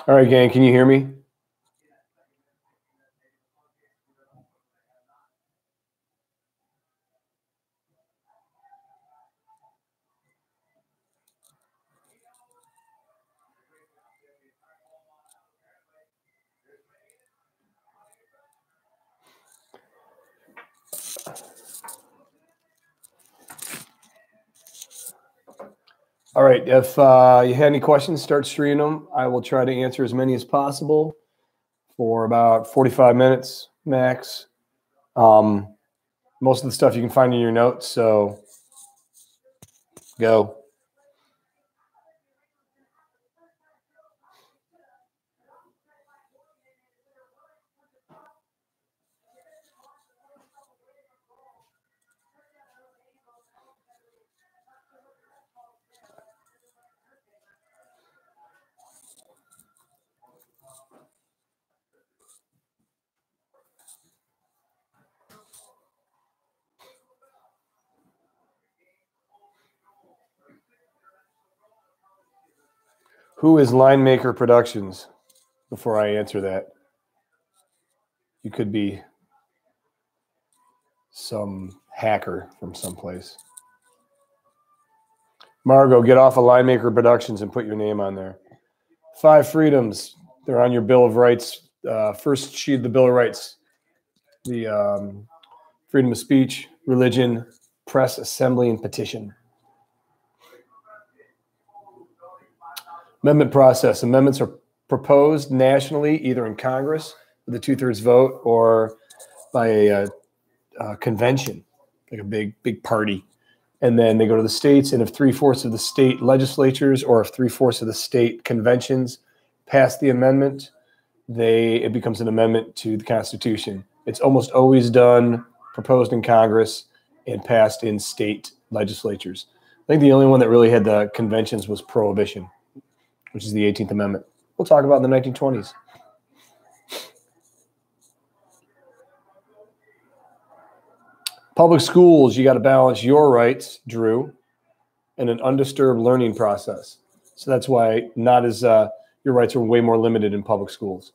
All right, gang, can you hear me? All right, if you had any questions, start streaming them. I will try to answer as many as possible for about 45 minutes max. Most of the stuff you can find in your notes, so go. Who is Line Maker Productions? Before I answer that, you could be some hacker from someplace. Margot, get off of Line Maker Productions and put your name on there. 5 freedoms. They're on your Bill of Rights. First sheet of the Bill of Rights. The freedom of speech, religion, press, assembly, and petition. Amendment process. Amendments are proposed nationally, either in Congress with a 2/3 vote or by a convention, like a big party. And then they go to the states, and if 3/4 of the state legislatures or if 3/4 of the state conventions pass the amendment, it becomes an amendment to the Constitution. It's almost always done, proposed in Congress, and passed in state legislatures. I think the only one that really had the conventions was Prohibition, which is the 18th Amendment. We'll talk about in the 1920s. Public schools, you got to balance your rights, Drew, and an undisturbed learning process. So that's why your rights are way more limited in public schools.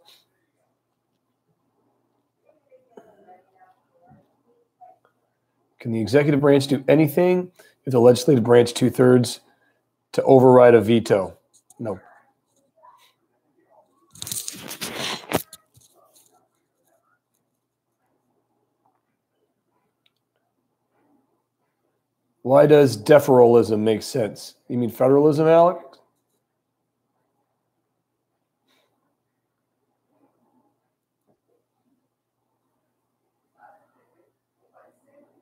Can the executive branch do anything if the legislative branch 2/3 to override a veto? No. Why does deferralism make sense? You mean federalism, Alec?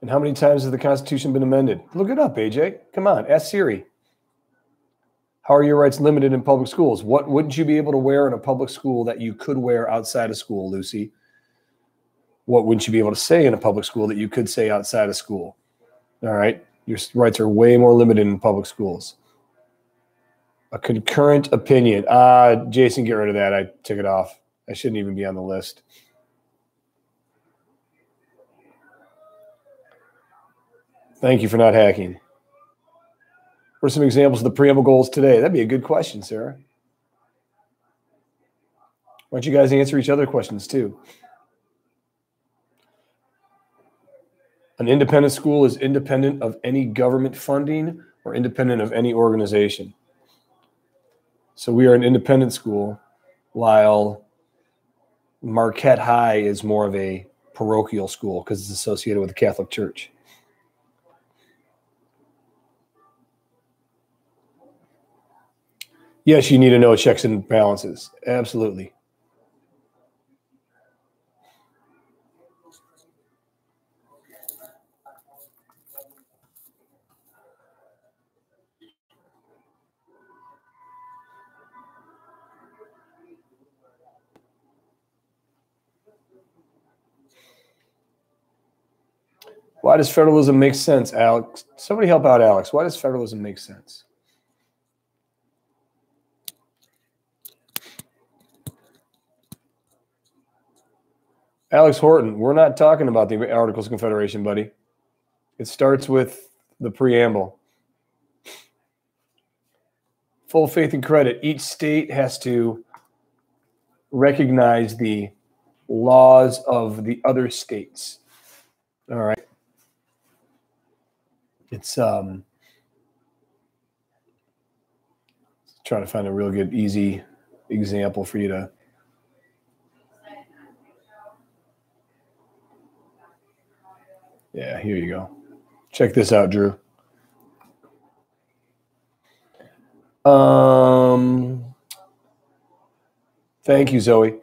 And how many times has the Constitution been amended? Look it up, AJ. Come on, ask Siri. How are your rights limited in public schools? What wouldn't you be able to wear in a public school that you could wear outside of school, Lucy? What wouldn't you be able to say in a public school that you could say outside of school? All right. Your rights are way more limited in public schools. A concurrent opinion. Jason, get rid of that. I took it off. I shouldn't even be on the list. Thank you for not hacking. What are some examples of the preamble goals today? That'd be a good question, Sarah. Why don't you guys answer each other questions too? An independent school is independent of any government funding or independent of any organization. So we are an independent school, while Marquette High is more of a parochial school because it's associated with the Catholic Church. Yes, you need to know checks and balances. Absolutely. Why does federalism make sense, Alex? Somebody help out Alex. Why does federalism make sense? Alex Horton, we're not talking about the Articles of Confederation, buddy. It starts with the preamble. Full faith and credit. Each state has to recognize the laws of the other states. All right. It's trying to find a real good, easy example for you to. Yeah, here you go. Check this out, Drew. Thank you, Zoe.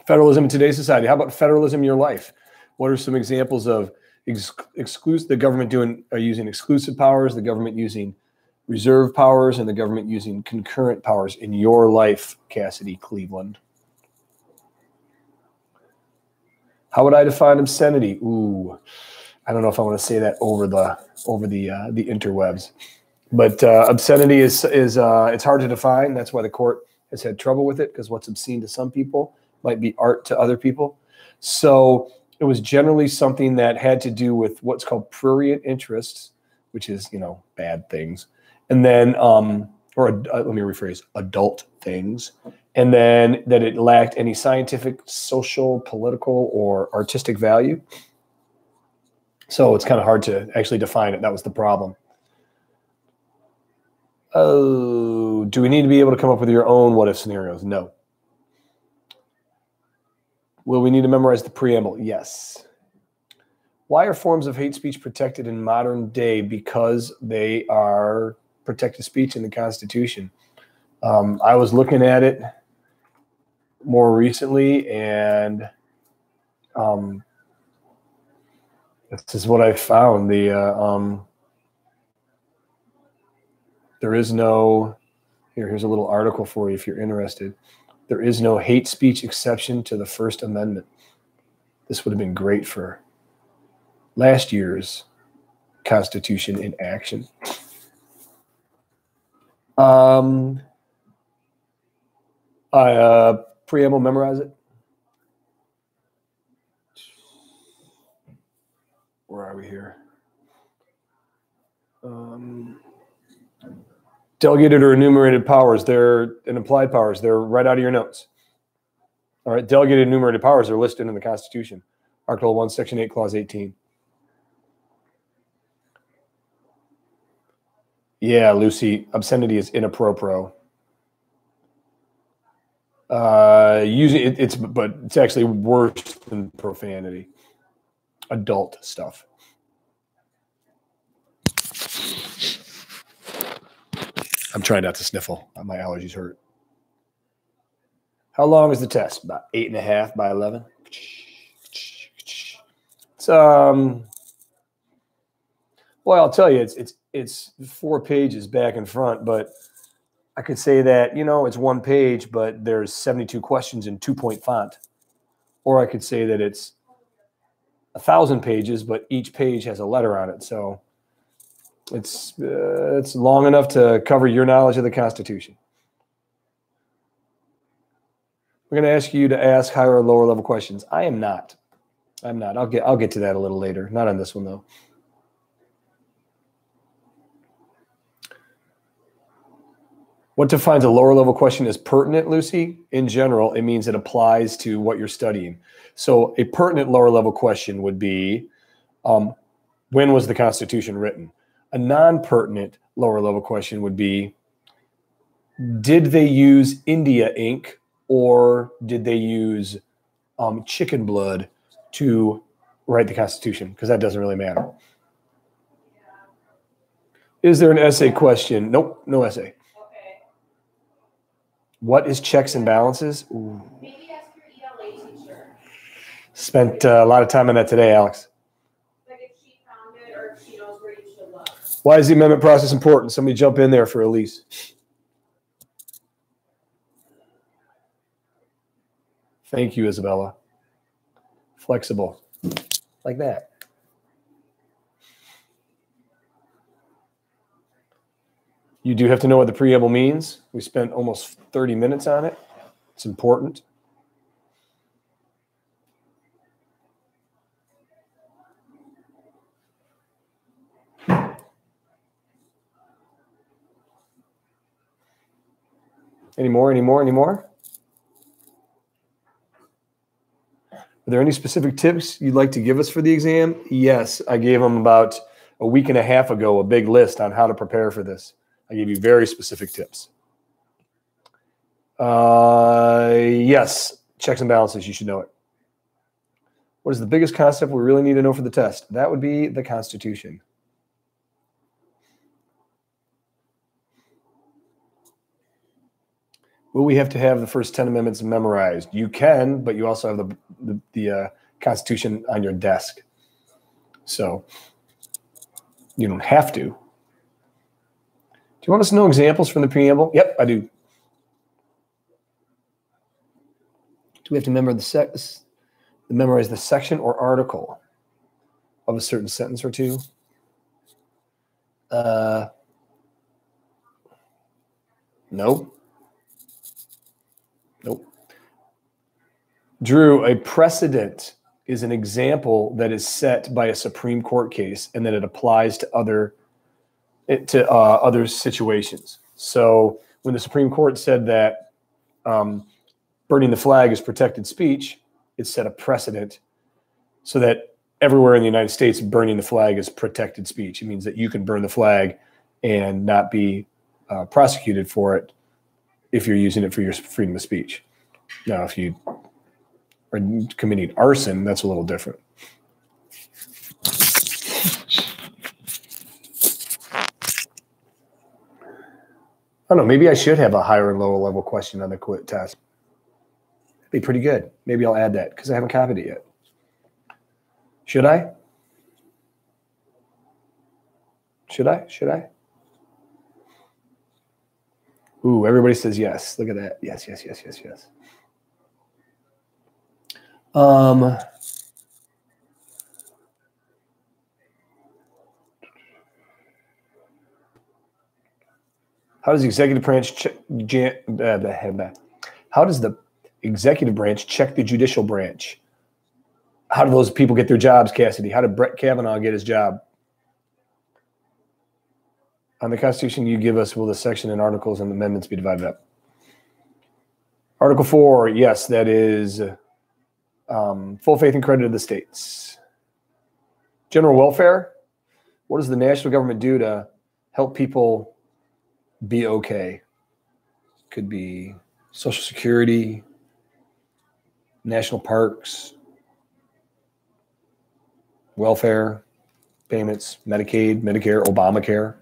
Federalism in today's society. How about federalism in your life? What are some examples of the government using exclusive powers, the government using reserve powers, and the government using concurrent powers in your life, Cassidy Cleveland? How would I define obscenity? Ooh, I don't know if I want to say that over the interwebs. But obscenity is it's hard to define. That's why the court has had trouble with it, because what's obscene to some people might be art to other people. So it was generally something that had to do with what's called prurient interests, which is, bad things. And then, let me rephrase, adult things. And then that it lacked any scientific, social, political, or artistic value. So it's kind of hard to actually define it. That was the problem. Oh, do we need to be able to come up with your own what-if scenarios? No. Will we need to memorize the preamble? Yes. Why are forms of hate speech protected in modern day? Because they are protected speech in the Constitution. I was looking at it more recently, and this is what I found. There is no, here's a little article for you if you're interested. There is no hate speech exception to the First Amendment. This would have been great for last year's Constitution in action. Preamble, memorize it. Where are we here? Delegated or enumerated powers, and implied powers, they're right out of your notes. All right, delegated and enumerated powers are listed in the Constitution. Article 1, Section 8, Clause 18. Yeah, Lucy, obscenity is inappropriate. Usually but it's actually worse than profanity. Adult stuff. I'm trying not to sniffle. My allergies hurt. How long is the test? About 8.5 by 11. It's well, I'll tell you, it's 4 pages back and front, but I could say that, it's 1 page, but there's 72 questions in 2-point font. Or I could say that it's 1,000 pages, but each page has a letter on it. So it's long enough to cover your knowledge of the Constitution. We're going to ask you to ask higher or lower level questions. I'm not. I'll get to that a little later. Not on this one though. What defines a lower level question as pertinent, Lucy? In general, it means it applies to what you're studying. So a pertinent lower level question would be, when was the Constitution written? A non-pertinent lower level question would be, did they use India ink, or did they use chicken blood to write the Constitution? Because that doesn't really matter. Is there an essay question? Nope, no essay. Okay. What is checks and balances? Ooh. Maybe ask your ELA teacher. Spent a lot of time on that today, Alex. Like if she found it or if she knows where you should look. Why is the amendment process important? Somebody jump in there for Elise. Thank you, Isabella. Flexible. like that. You do have to know what the preamble means. We spent almost 30 minutes on it. It's important. Any more? Are there any specific tips you'd like to give us for the exam? Yes, I gave them about a week and a half ago a big list on how to prepare for this. I gave you very specific tips. Yes, checks and balances, you should know it. What is the biggest concept we really need to know for the test? That would be the Constitution. Will we have to have the first 10 amendments memorized? You can, but you also have the Constitution on your desk. So you don't have to. Do you want us to know examples from the preamble? Yep, I do. Do we have to memorize the section or article of a certain sentence or two? No. Nope. Drew, a precedent is an example that is set by a Supreme Court case and that it applies to other situations. So when the Supreme Court said that burning the flag is protected speech, it set a precedent so that everywhere in the United States, burning the flag is protected speech. It means that you can burn the flag and not be prosecuted for it if you're using it for your freedom of speech. Now, if you are committing arson, that's a little different. I don't know, maybe I should have a higher and lower level question on the quit test. That'd be pretty good. Maybe I'll add that because I haven't copied it yet. Should I? Should I? Ooh, everybody says yes. Look at that. Yes. How does the executive branch check the judicial branch? How do those people get their jobs, Cassidy? How did Brett Kavanaugh get his job? On the Constitution you give us, will the section and articles and amendments be divided up? Article 4, yes, that is full faith and credit of the states. General welfare, what does the national government do to help people be okay? Could be Social Security, national parks, welfare payments, Medicaid, Medicare, Obamacare.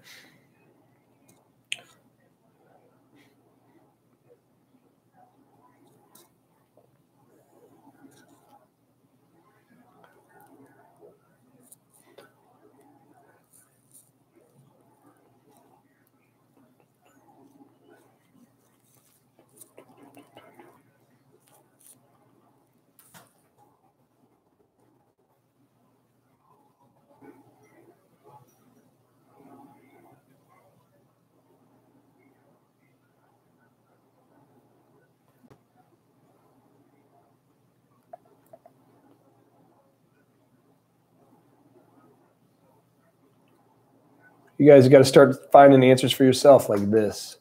You guys got to start finding answers for yourself like this.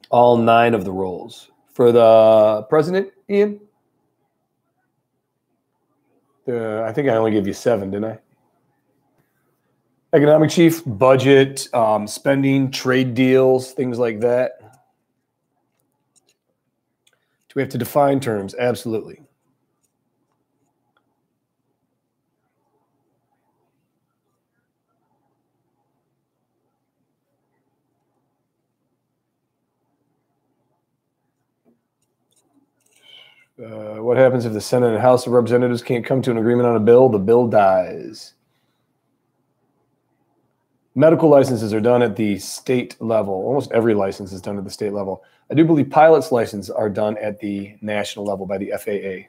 All 9 of the roles. For the president, Ian? I think I only gave you 7, didn't I? Economic chief, budget, spending, trade deals, things like that. Do we have to define terms? Absolutely. What happens if the Senate and House of Representatives can't come to an agreement on a bill? The bill dies. Medical licenses are done at the state level. Almost every license is done at the state level. I do believe pilot's licenses are done at the national level by the FAA.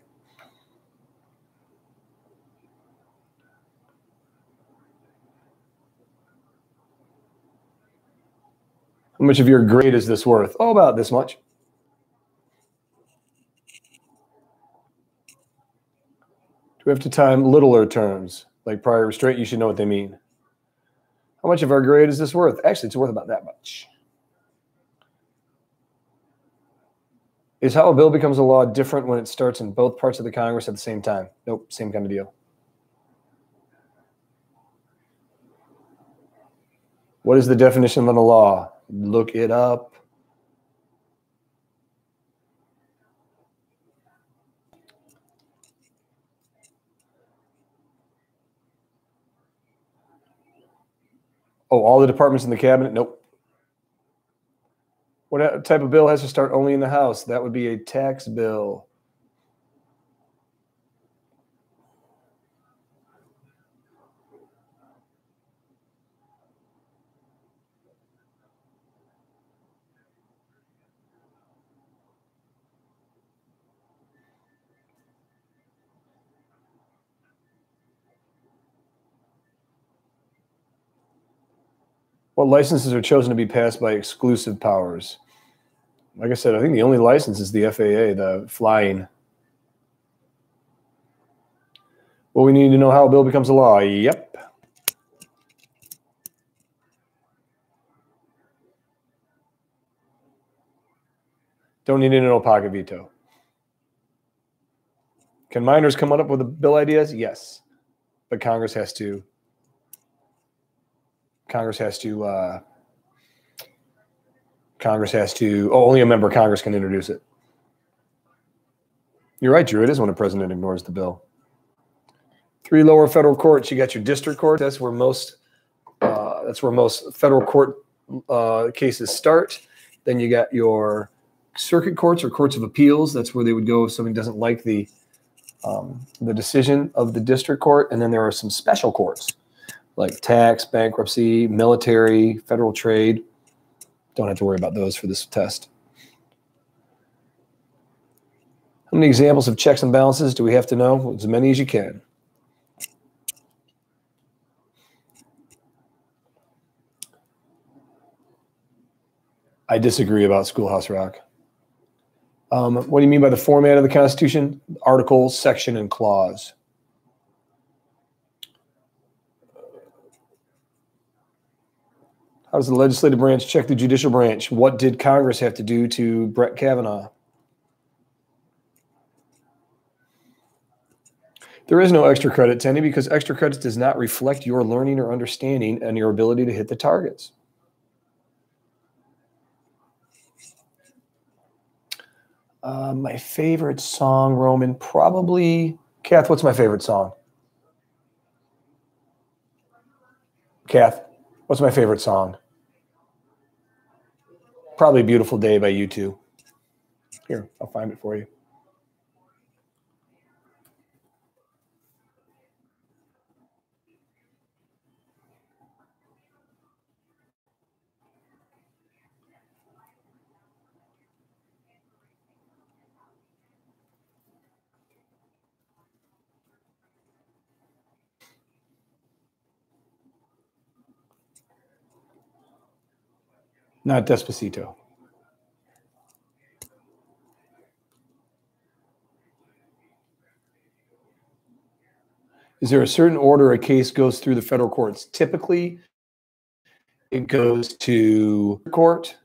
How much of your grade is this worth? Oh, about this much. Do we have to time littler terms like prior restraint? You should know what they mean. How much of our grade is this worth? Actually, it's worth about that much. Is how a bill becomes a law different when it starts in both parts of the Congress at the same time? Nope, same kind of deal. What is the definition of a law? Look it up. Oh, all the departments in the cabinet? Nope. What type of bill has to start only in the House? That would be a tax bill. What licenses are chosen to be passed by exclusive powers? Like I said, I think the only license is the FAA, the flying. Well, we need to know how a bill becomes a law. Yep. Don't need to know pocket veto. Can minors come up with bill ideas? Yes. But Congress has to only a member of Congress can introduce it. You're right, Drew. It is when a president ignores the bill. 3 lower federal courts. You got your district court. That's where most federal court cases start. Then you got your circuit courts or courts of appeals. That's where they would go if somebody doesn't like the decision of the district court. And then there are some special courts like tax, bankruptcy, military, federal trade. Don't have to worry about those for this test. How many examples of checks and balances do we have to know? As many as you can. I disagree about Schoolhouse Rock. What do you mean by the format of the Constitution? Article, section, and clause. How does the legislative branch check the judicial branch? What did Congress have to do to Brett Kavanaugh? There is no extra credit, Tenny, because extra credit does not reflect your learning or understanding and your ability to hit the targets. My favorite song, Roman, probably... Kath, what's my favorite song? Kath, what's my favorite song? Probably Beautiful Day by U2. Here, I'll find it for you. Not Despacito. Is there a certain order a case goes through the federal courts? Typically, it goes to court,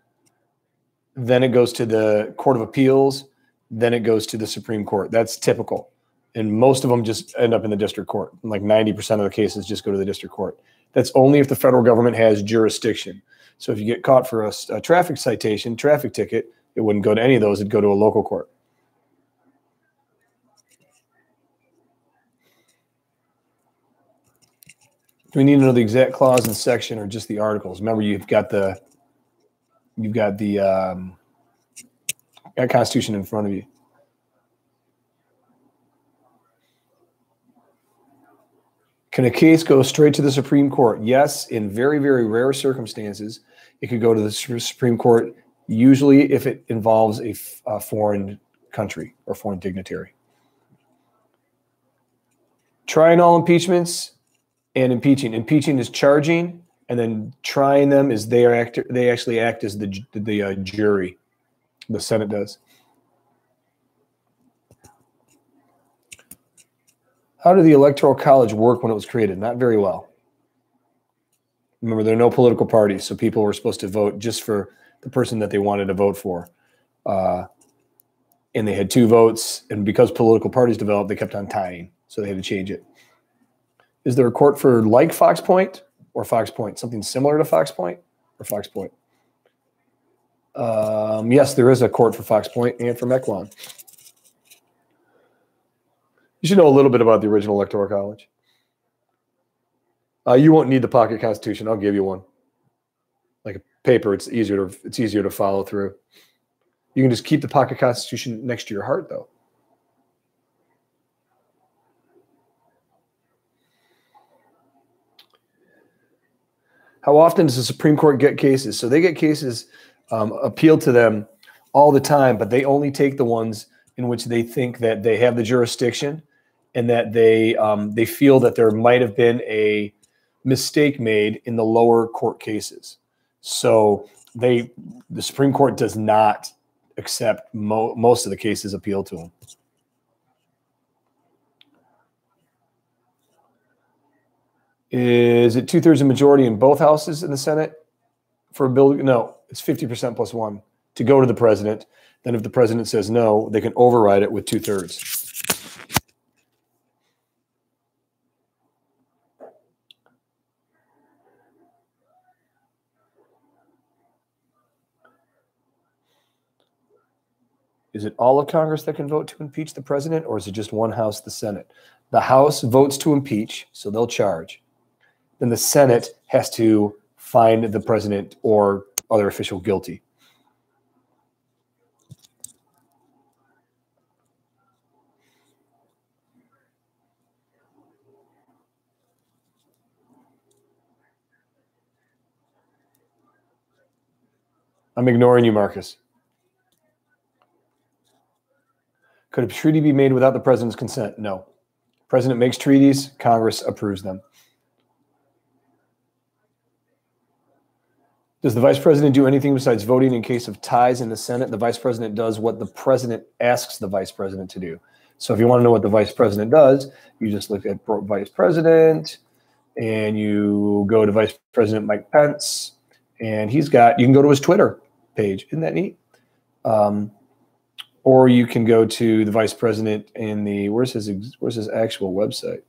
then it goes to the Court of Appeals, then it goes to the Supreme Court. That's typical. And most of them just end up in the district court. Like 90% of the cases just go to the district court. That's only if the federal government has jurisdiction. So if you get caught for a traffic citation, traffic ticket, it wouldn't go to any of those. It'd go to a local court. Do we need to know the exact clause and section or just the articles? Remember, you've got the Constitution in front of you. Can a case go straight to the Supreme Court? Yes, in very, very rare circumstances, it could go to the Supreme Court, usually if it involves a foreign country or foreign dignitary. Trying all impeachments and impeaching. Impeaching is charging, and then trying them is they actually act as the jury. The Senate does. How did the Electoral College work when it was created? Not very well. Remember, there are no political parties, so people were supposed to vote just for the person that they wanted to vote for. And they had 2 votes, and because political parties developed, they kept on tying, so they had to change it. Is there a court for like Fox Point or Fox Point? Something similar to Fox Point or Fox Point? Yes, there is a court for Fox Point and for Mequon. You should know a little bit about the original Electoral College. You won't need the pocket constitution. I'll give you one. Like a paper, it's easier to follow through. You can just keep the pocket constitution next to your heart, though. How often does the Supreme Court get cases? So they get cases appealed to them all the time, but they only take the ones in which they think that they have the jurisdiction and that they feel that there might have been a mistake made in the lower court cases. So the Supreme Court does not accept most of the cases appealed to them. Is it 2/3 a majority in both houses in the Senate for a bill? No, it's 50% plus 1 to go to the president. Then if the president says no, they can override it with 2/3. Is it all of Congress that can vote to impeach the president, or is it just one house, the Senate? The House votes to impeach, so they'll charge. Then the Senate has to find the president or other official guilty. I'm ignoring you, Marcus. Could a treaty be made without the president's consent? No. President makes treaties, Congress approves them. Does the vice president do anything besides voting in case of ties in the Senate? The vice president does what the president asks the vice president to do. So if you want to know what the vice president does, you just look at vice president and you go to Vice President Mike Pence, and you can go to his Twitter page. Isn't that neat? Or you can go to the vice president in where's his actual website?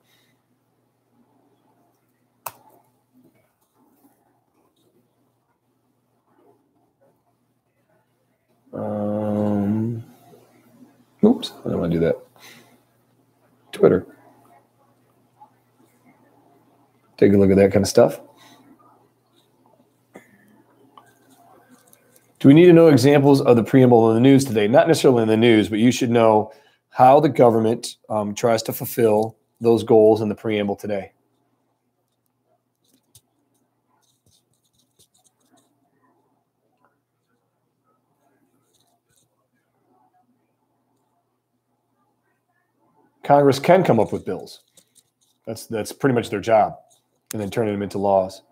Oops, I don't want to do that. Twitter. Take a look at that kind of stuff. Do we need to know examples of the preamble in the news today? Not necessarily in the news, but you should know how the government tries to fulfill those goals in the preamble today. Congress can come up with bills. That's pretty much their job, and then turning them into laws.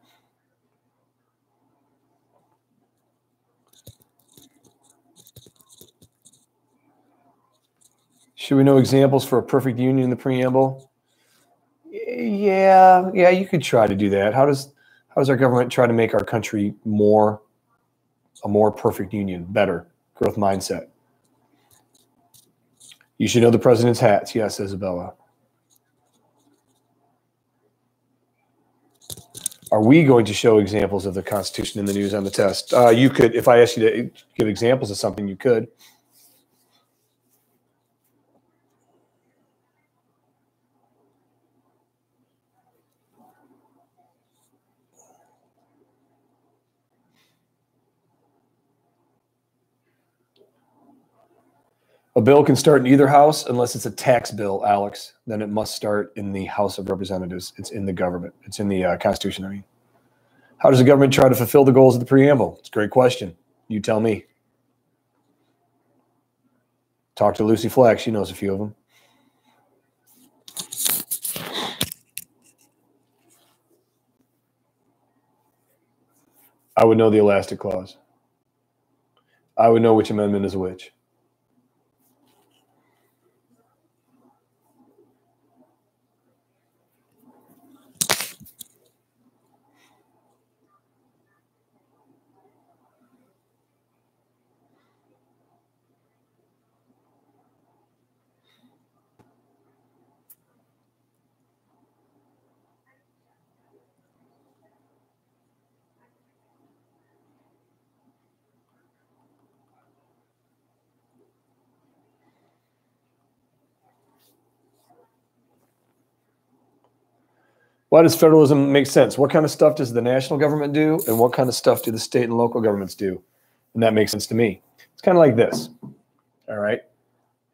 Should we know examples for a perfect union in the preamble? Yeah, you could try to do that. How does our government try to make our country a more perfect union, better growth mindset? You should know the president's hats. Yes, Isabella. Are we going to show examples of the Constitution in the news on the test? You could, if I asked you to give examples of something, you could. A bill can start in either house unless it's a tax bill, Alex. Then it must start in the House of Representatives. It's in the government. It's in the Constitution, I mean. How does the government try to fulfill the goals of the preamble? It's a great question. You tell me. Talk to Lucy Flack. She knows a few of them. I would know the elastic clause. I would know which amendment is which. Why does federalism make sense? What kind of stuff does the national government do, and what kind of stuff do the state and local governments do? And that makes sense to me. It's kind of like this. All right.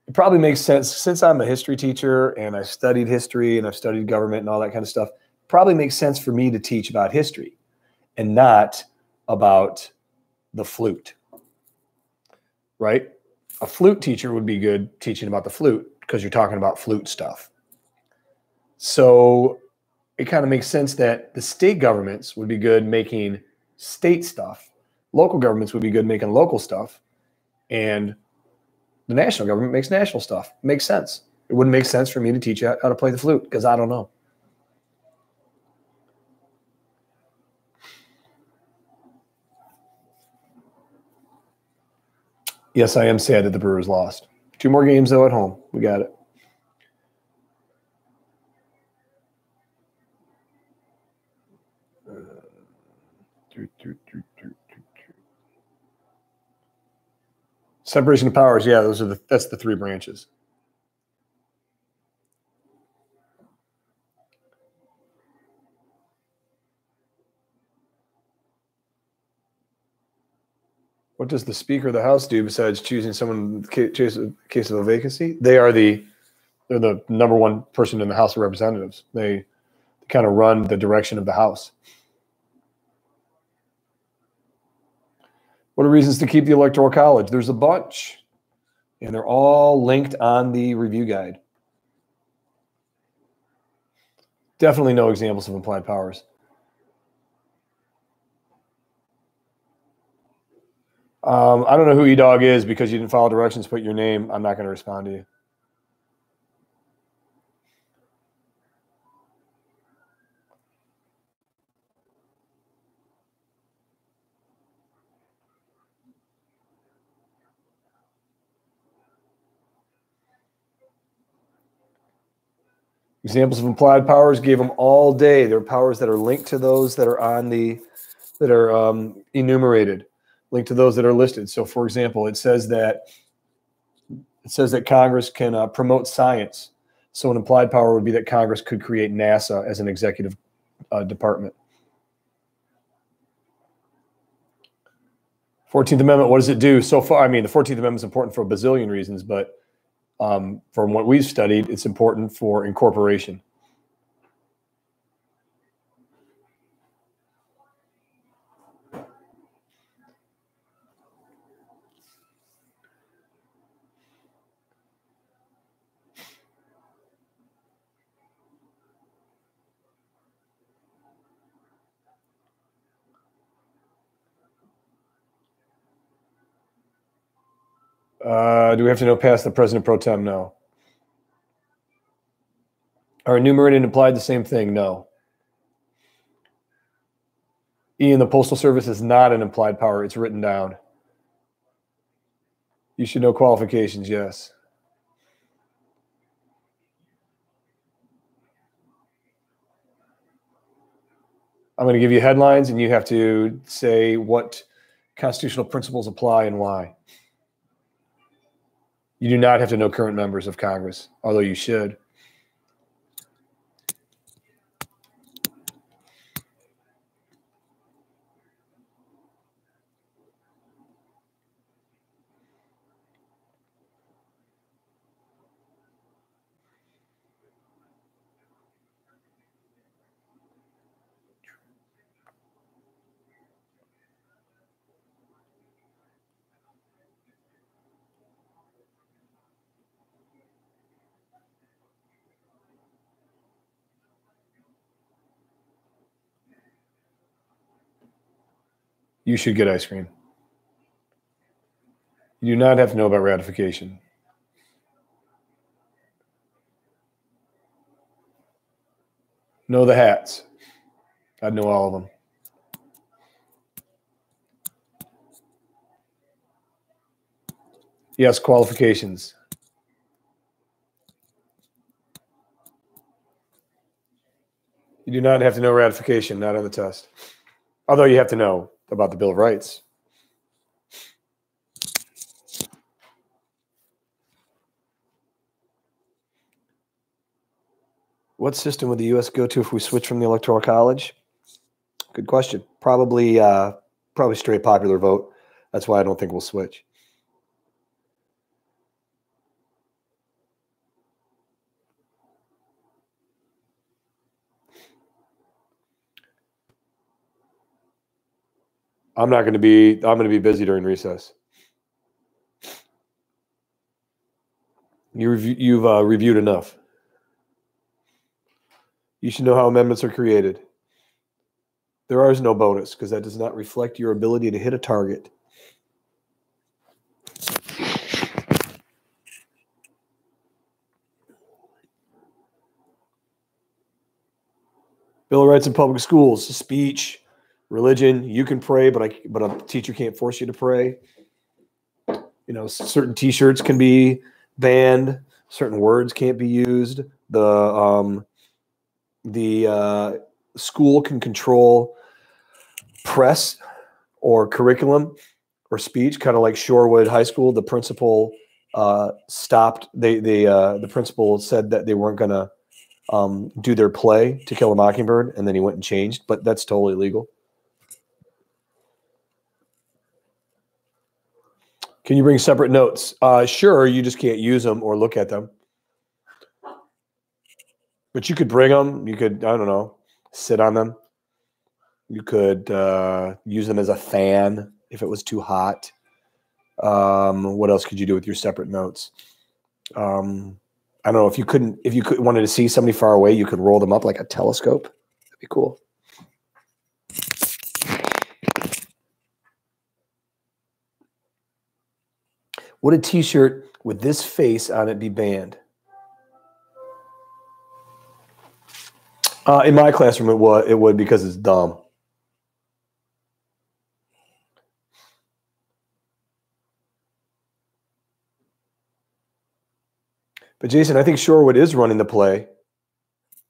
It probably makes sense since I'm a history teacher and I've studied history and I've studied government and all that kind of stuff. It probably makes sense for me to teach about history and not about the flute. Right? A flute teacher would be good teaching about the flute because you're talking about flute stuff. So it kind of makes sense that the state governments would be good making state stuff. Local governments would be good making local stuff. And the national government makes national stuff. It makes sense. It wouldn't make sense for me to teach you how to play the flute because I don't know. Yes, I am sad that the Brewers lost. 2 more games, though, at home. We got it. Separation of powers, yeah, that's the 3 branches. What does the Speaker of the House do besides choosing someone in case of a vacancy? They're the number 1 person in the House of Representatives. They kind of run the direction of the House. What are reasons to keep the Electoral College? There's a bunch, and they're all linked on the review guide. Definitely no examples of implied powers. I don't know who E-Dog is because you didn't follow directions, put your name. I'm not going to respond to you. Examples of implied powers, gave them all day. They're powers that are linked to those that are on the, that are enumerated, linked to those that are listed. So for example, it says that Congress can promote science. So an implied power would be that Congress could create NASA as an executive department. 14th Amendment, what does it do so far? I mean, the 14th Amendment is important for a bazillion reasons, but from what we've studied, it's important for incorporation. Do we have to know past the president pro tem? No. Are enumerated and implied the same thing? No. E in the Postal Service is not an implied power. It's written down. You should know qualifications, yes. I'm going to give you headlines, and you have to say what constitutional principles apply and why. You do not have to know current members of Congress, although you should. You should get ice cream. You do not have to know about ratification. Know the hats. I'd know all of them. Yes, qualifications. You do not have to know ratification, not on the test. Although you have to know about the Bill of Rights. What system would the U.S. go to if we switch from the Electoral College? Good question. Probably straight popular vote. That's why I don't think we'll switch. I'm going to be busy during recess. You've reviewed enough. You should know how amendments are created. There is no bonus because that does not reflect your ability to hit a target. Bill of Rights in public schools, speech, religion. You can pray, but a teacher can't force you to pray. You know, certain T-shirts can be banned. Certain words can't be used. The school can control press or curriculum or speech, kind of like Shorewood High School. The principal stopped. The principal said that they weren't going to do their play To Kill a Mockingbird, and then he went and changed. But that's totally legal. Can you bring separate notes? Sure, you just can't use them or look at them. But you could bring them. You could, I don't know, sit on them. You could use them as a fan if it was too hot. What else could you do with your separate notes? I don't know, if you wanted to see somebody far away, you could roll them up like a telescope. That'd be cool. Would a T-shirt with this face on it be banned? In my classroom, it would because it's dumb. But Jason, I think Shorewood is running the play.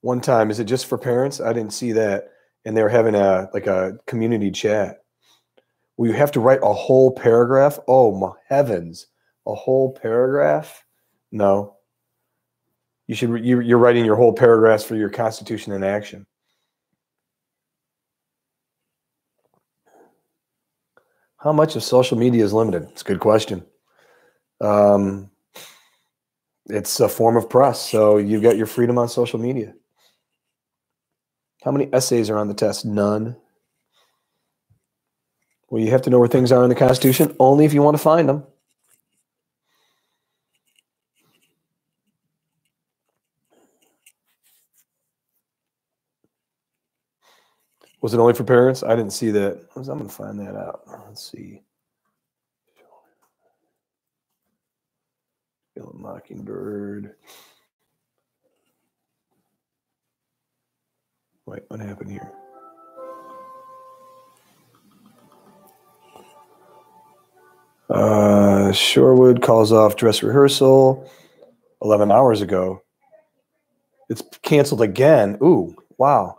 One time, is it just for parents? I didn't see that, and they were having a community chat. Well, you have to write a whole paragraph. Oh my heavens, a whole paragraph? No. You're writing your whole paragraphs for your Constitution in action. How much of social media is limited? It's a good question. It's a form of press, so you've got your freedom on social media. How many essays are on the test? None. Well, you have to know where things are in the Constitution only if you want to find them. Was it only for parents? I didn't see that. I'm going to find that out. Let's see. Kill a Mockingbird. Wait, what happened here? Shorewood calls off dress rehearsal 11 hours ago. It's canceled again. Ooh, wow.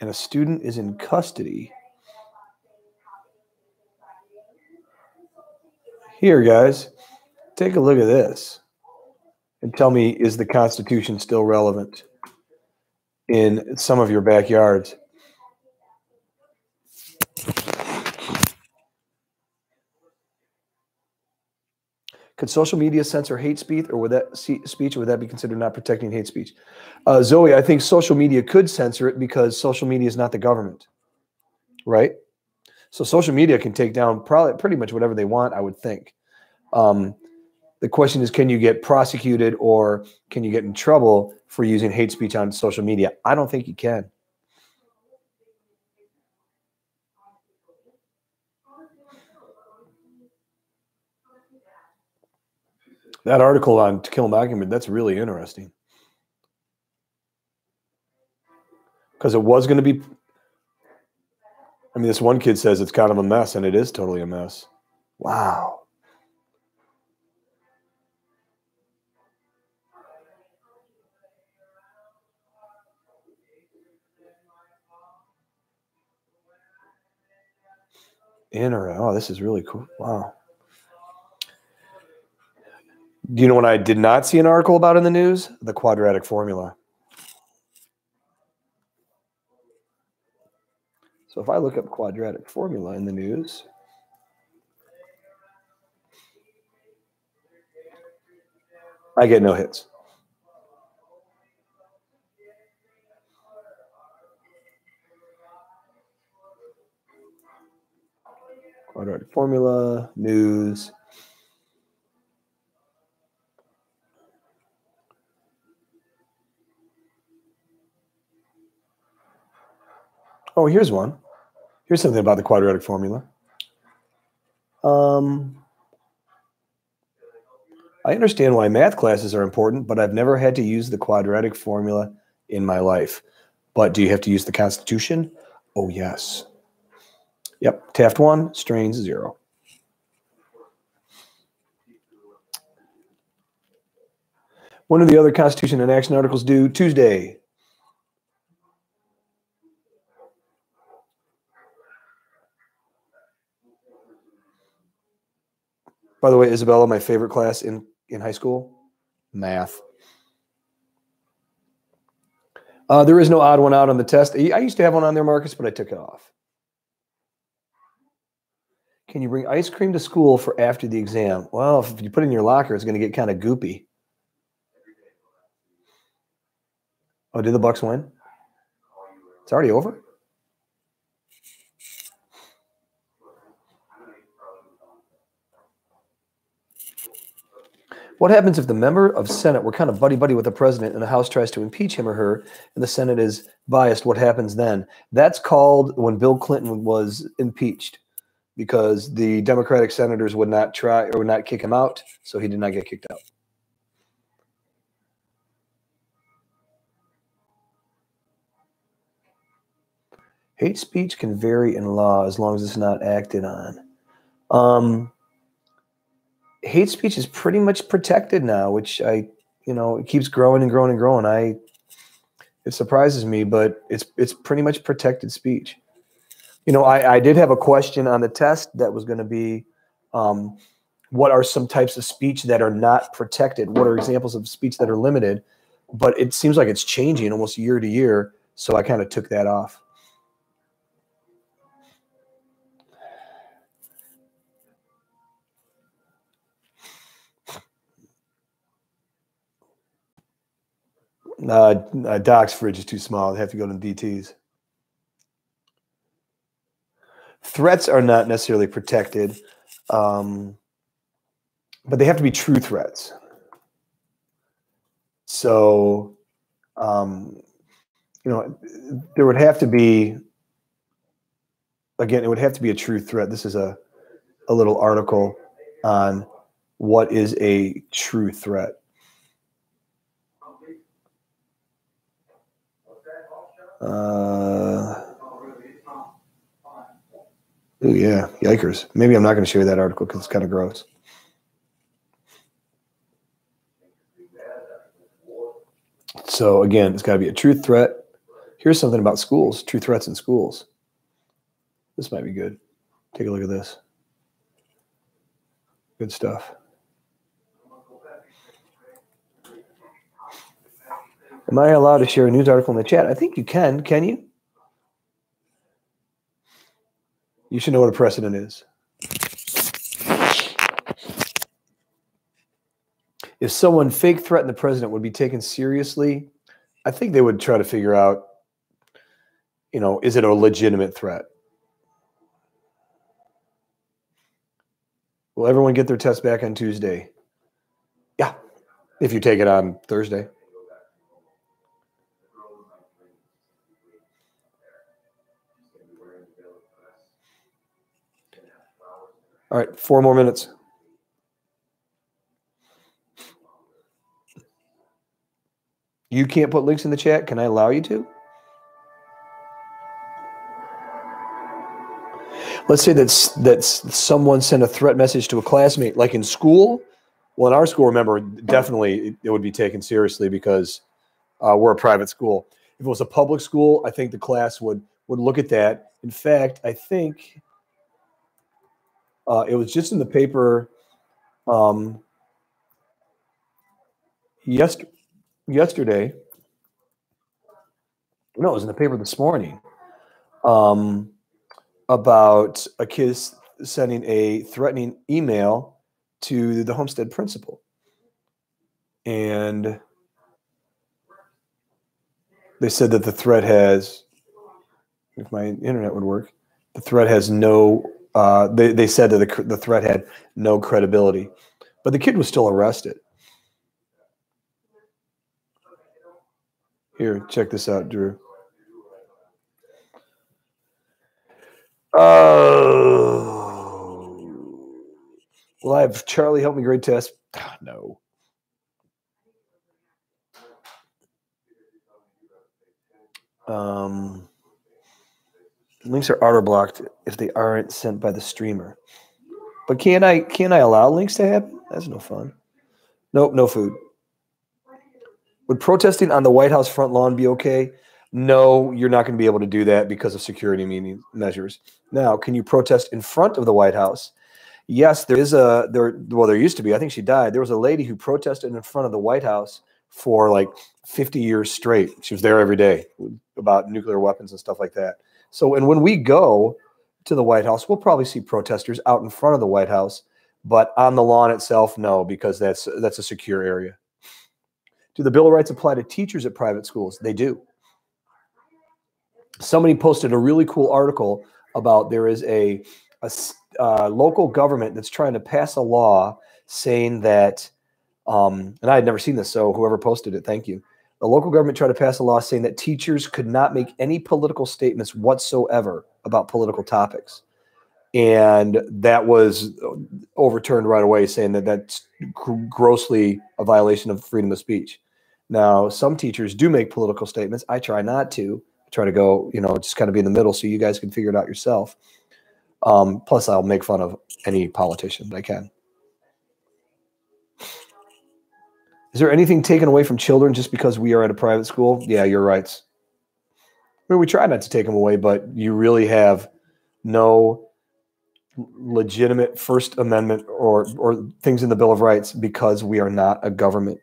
And a student is in custody. Here, guys, take a look at this and tell me, is the Constitution still relevant in some of your backyards? Could social media censor hate speech, or would that be considered not protecting hate speech? Zoe, I think social media could censor it because social media is not the government, right? So social media can take down pretty much whatever they want, I would think. The question is, can you get prosecuted or can you get in trouble for using hate speech on social media? I don't think you can. That article on To Kill a Mockingbird, that's really interesting. Because it was going to be, I mean, this one kid says it's kind of a mess, and it is totally a mess. Wow. Interesting. Oh, this is really cool. Wow. Do you know what I did not see an article about in the news? The quadratic formula. So if I look up quadratic formula in the news, I get no hits. Quadratic formula, news. Oh, here's one. Here's something about the quadratic formula. I understand why math classes are important, but I've never had to use the quadratic formula in my life. But do you have to use the Constitution? Oh, yes. Yep. Taft 1, Strains 0. When are the other Constitution and Action articles due? Tuesday. By the way, Isabella, my favorite class in high school, math. There is no odd one out on the test. I used to have one on there, Marcus, but I took it off. Can you bring ice cream to school for after the exam? Well, if you put it in your locker, it's going to get kind of goopy. Oh, did the Bucks win? It's already over? What happens if the member of Senate were kind of buddy-buddy with the president and the House tries to impeach him or her and the Senate is biased? What happens then? That's called when Bill Clinton was impeached because the Democratic senators would not try or would not kick him out, so he did not get kicked out. Hate speech can vary in law as long as it's not acted on. Hate speech is pretty much protected now, which it keeps growing and growing and growing. It surprises me, but it's pretty much protected speech. I did have a question on the test that was going to be, what are some types of speech that are not protected? What are examples of speech that are limited? But it seems like it's changing almost year to year, so I kind of took that off. Doc's fridge is too small. They have to go to the DTs. Threats are not necessarily protected, but they have to be true threats. So, there would have to be, again, it would have to be a true threat. This is a little article on what is a true threat. Oh yeah, yikers. Maybe I'm not going to show you that article because it's kind of gross. So again, it's got to be a true threat. Here's something about schools, true threats in schools. This might be good. Take a look at this. Good stuff. Am I allowed to share a news article in the chat? I think you can. Can you? You should know what a precedent is. If someone fake threatened the president would be taken seriously, I think they would try to figure out, is it a legitimate threat? Will everyone get their test back on Tuesday? Yeah, if you take it on Thursday. All right, 4 more minutes. You can't put links in the chat. Can I allow you to? Let's say that's someone sent a threat message to a classmate, like in school. Well, in our school, remember, definitely it would be taken seriously because we're a private school. If it was a public school, I think the class would look at that. In fact, I think it was just in the paper yesterday. No, it was in the paper this morning about a kid sending a threatening email to the Homestead principal. And they said that the threat has, if my internet would work, the threat has no, they said that the threat had no credibility. But the kid was still arrested. Here, check this out, Drew. Oh. Will I have Charlie help me grade test? No. Links are auto blocked if they aren't sent by the streamer. But can't I allow links to happen? That's no fun. Nope, no food. Would protesting on the White House front lawn be okay? No, you're not going to be able to do that because of security measures. Now, can you protest in front of the White House? Yes, there used to be. I think she died. There was a lady who protested in front of the White House for like 50 years straight. She was there every day about nuclear weapons and stuff like that. So, and when we go to the White House, we'll probably see protesters out in front of the White House, but on the lawn itself, no, because that's a secure area. Do the Bill of Rights apply to teachers at private schools? They do. Somebody posted a really cool article about there is a local government that's trying to pass a law saying that, and I had never seen this, so whoever posted it, thank you. The local government tried to pass a law saying that teachers could not make any political statements whatsoever about political topics. And that was overturned right away, saying that that's grossly a violation of freedom of speech. Now, some teachers do make political statements. I try not to. I try to go, just kind of be in the middle so you guys can figure it out yourself. Plus, I'll make fun of any politician that I can. Is there anything taken away from children just because we are at a private school? Yeah, you're right. I mean, we try not to take them away, but you really have no legitimate First Amendment or things in the Bill of Rights because we are not a government.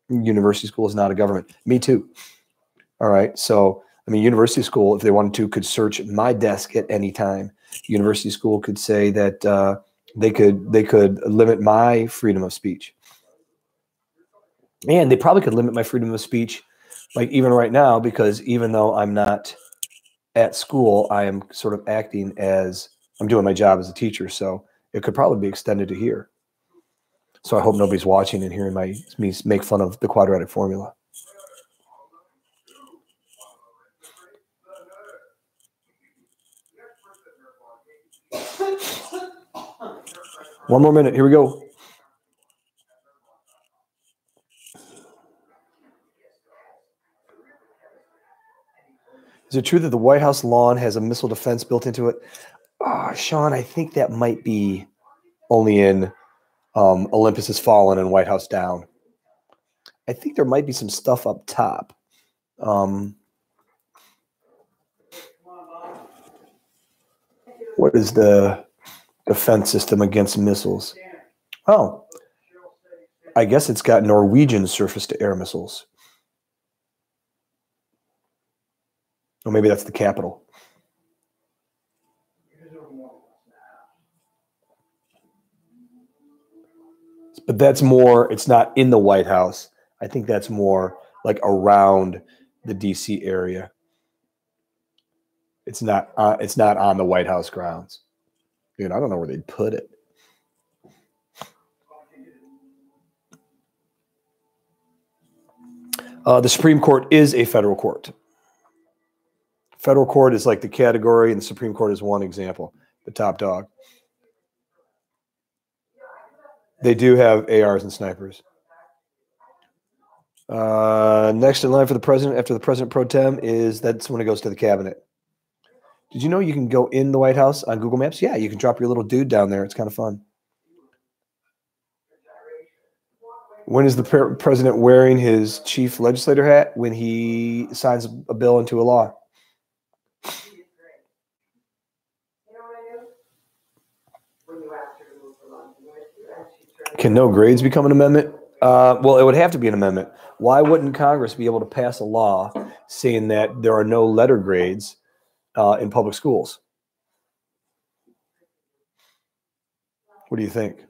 University school is not a government. Me too. All right. So, I mean, university school, if they wanted to, could search my desk at any time. University school could say that they could limit my freedom of speech. And they probably could limit my freedom of speech, like even right now, because even though I'm not at school, I am sort of acting as I'm doing my job as a teacher. So it could probably be extended to here. So I hope nobody's watching and hearing me make fun of the quadratic formula. One more minute. Here we go. Is it true that the White House lawn has a missile defense built into it? Sean, I think that might be only in Olympus Has Fallen and White House Down. I think there might be some stuff up top. What is the defense system against missiles? Oh, I guess it's got Norwegian surface-to-air missiles. Or maybe that's the capital. But that's more, it's not in the White House. I think that's more like around the DC area. It's not on the White House grounds. Dude, I don't know where they'd put it. The Supreme Court is a federal court. Federal court is like the category, and the Supreme Court is one example, the top dog. They do have ARs and snipers. Next in line for the president after the president pro tem that's when it goes to the cabinet. Did you know you can go in the White House on Google Maps? Yeah, you can drop your little dude down there. It's kind of fun. When is the president wearing his chief legislator hat? When he signs a bill into a law. Can no grades become an amendment? Well, it would have to be an amendment. Why wouldn't Congress be able to pass a law saying that there are no letter grades in public schools? What do you think?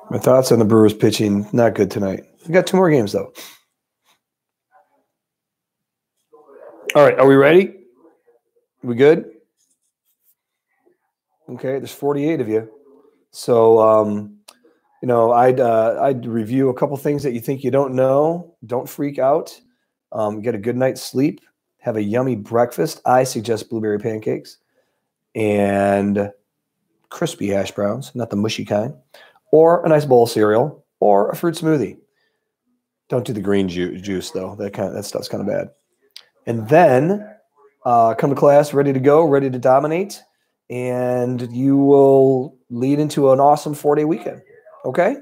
My thoughts on the Brewers pitching, not good tonight. We got 2 more games, though. All right, are we ready? We good? Okay, there's 48 of you. So, I'd review a couple things that you think you don't know. Don't freak out. Get a good night's sleep. Have a yummy breakfast. I suggest blueberry pancakes and crispy hash browns, not the mushy kind, or a nice bowl of cereal, or a fruit smoothie. Don't do the green juice though. That stuff's kind of bad. And then come to class ready to go, ready to dominate, and you will lead into an awesome 4-day weekend. Okay?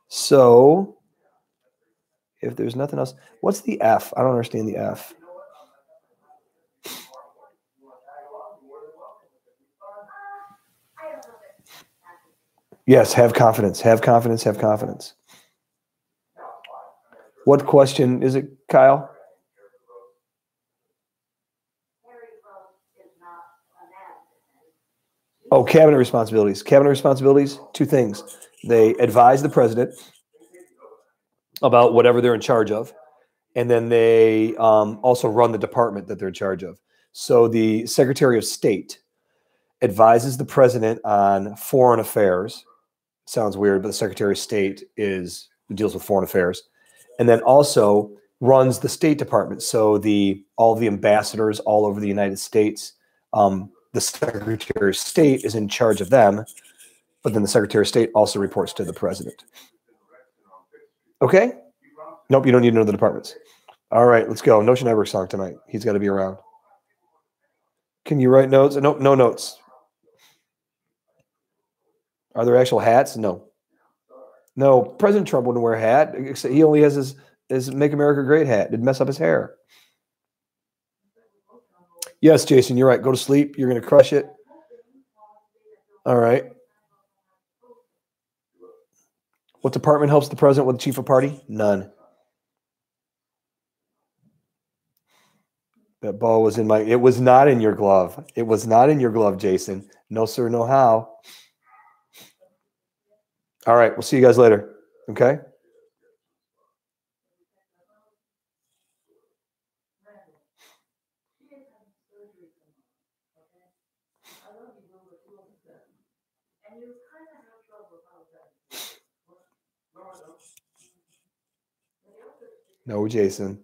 So if there's nothing else, what's the F? I don't understand the F. Yes, have confidence. Have confidence. Have confidence. What question is it, Kyle? Oh, cabinet responsibilities. Cabinet responsibilities, 2 things. They advise the president about whatever they're in charge of, and then they also run the department that they're in charge of. So the Secretary of State advises the president on foreign affairs. Sounds weird, but the Secretary of State deals with foreign affairs, and then also runs the State Department. So all of the ambassadors all over the United States, the Secretary of State is in charge of them, but then the Secretary of State also reports to the president. Okay? Nope, you don't need to know the departments. All right, let's go. No Schneeberg song tonight. He's got to be around. Can you write notes? Nope, no notes. Are there actual hats? No. No, President Trump wouldn't wear a hat. He only has his Make America Great hat. It'd mess up his hair. Yes, Jason, you're right. Go to sleep. You're going to crush it. All right. What department helps the president with the chief of party? None. That ball was it was not in your glove. It was not in your glove, Jason. No, sir, no how. All right. We'll see you guys later. Okay? No, Jason.